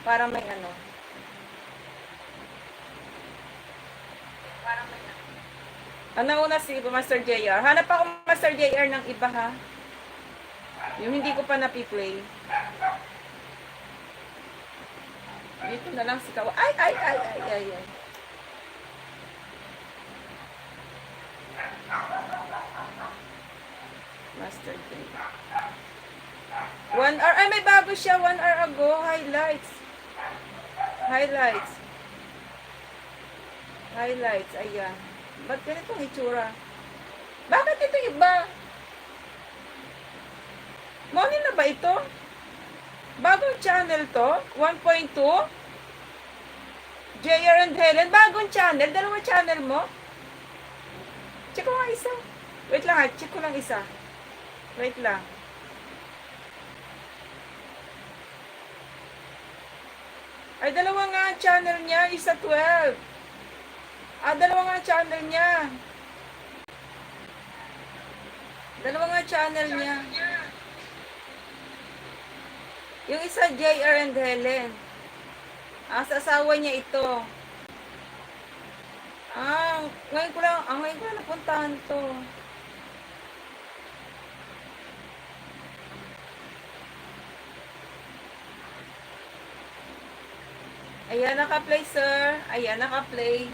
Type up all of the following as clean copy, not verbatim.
Para may ano. Ano una si Master JR? Hanap ako Master JR ng iba ha. Yung hindi ko pa napi-play. Dito na lang si Kawa. Ay. Master JR. 1 hour. Ay, may bago siya. 1 hour ago. Highlights. Ayan. Ba't ganitong itsura? Bakit ito iba? Morning na ba ito? Bagong channel to? 1.2? JR and Helen? Bagong channel? Dalawang channel mo? Check ko nga isa. Wait lang ha. Check ko lang isa. Wait lang. Ay, dalawa nga ang channel niya. Isa 12. Dalawa nga ang channel niya. Dalawa nga channel niya. Yung isa, JR and Helen. Sa asawa niya ito. Ngayon ko lang napuntahan to. Ayan, naka-play, sir. Ayan, naka-play.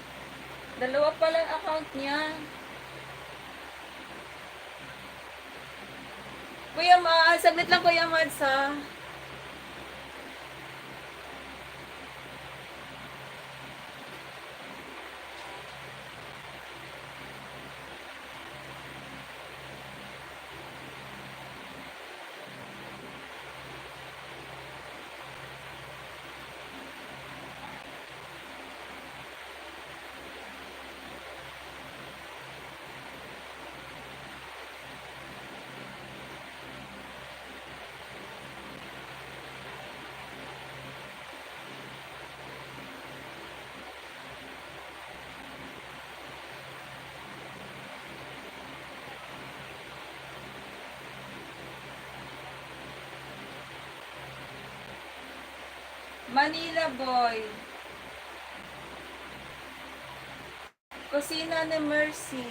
Dalawa pala ang account niya. Kuya Mads, saglit lang Kuya Mads ha. Manila Boy. Kusina ni Mercy.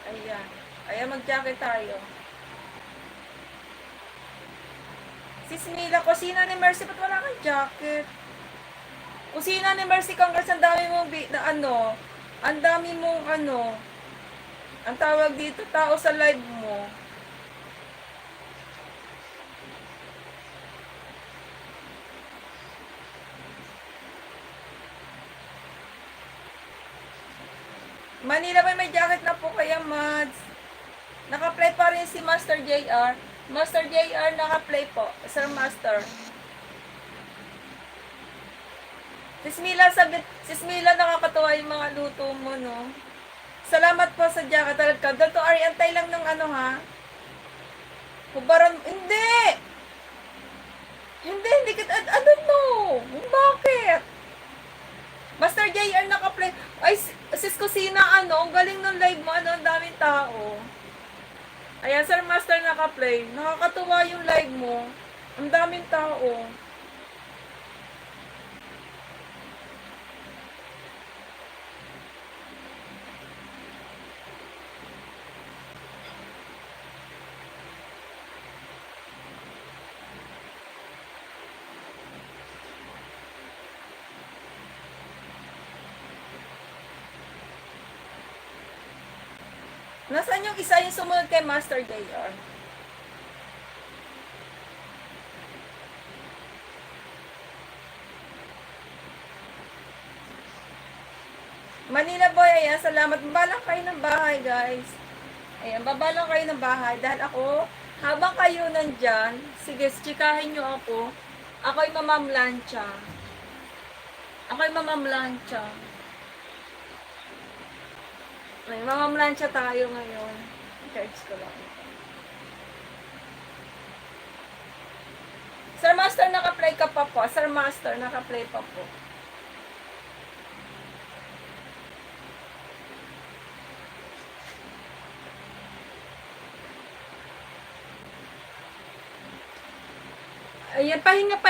Ayan, mag-jacket tayo. Sis Mila, kusina ni Mercy, ba't wala kang jacket? Kusina ni Mercy, congrats, ang dami mong ang tawag dito, tao sa live mo. Manila ba may jacket na po kaya, Mads? Naka-play pa rin si Master JR. Master JR, naka-play po. Sir Master. Sis Mila, nakakatuwa yung mga luto mo, no? Salamat po sa jacket. Talaga. Ganito, Ari, antay lang ng ha? Hubaran, hindi kita, I don't know. Bakit? Master JR naka-play. Ay, sis Kusina, ang galing ng live mo, ang daming tao. Ayan, Sir Master naka-play. Nakakatuwa yung live mo. Ang daming tao. Nasaan yung isa yung sumunod kay Master JR? Manila Boy, ayan, salamat. Babalang kayo ng bahay, guys. Ayan, babalang kayo ng bahay. Dahil ako, habang kayo nandyan, sige, chikahin nyo ako. Ako'y mamamlansya. May mamamlansya tayo ngayon. Charge ko lang. Sir Master, naka-play ka pa po. Sir Master, naka-play pa po. Ayan, pahinga.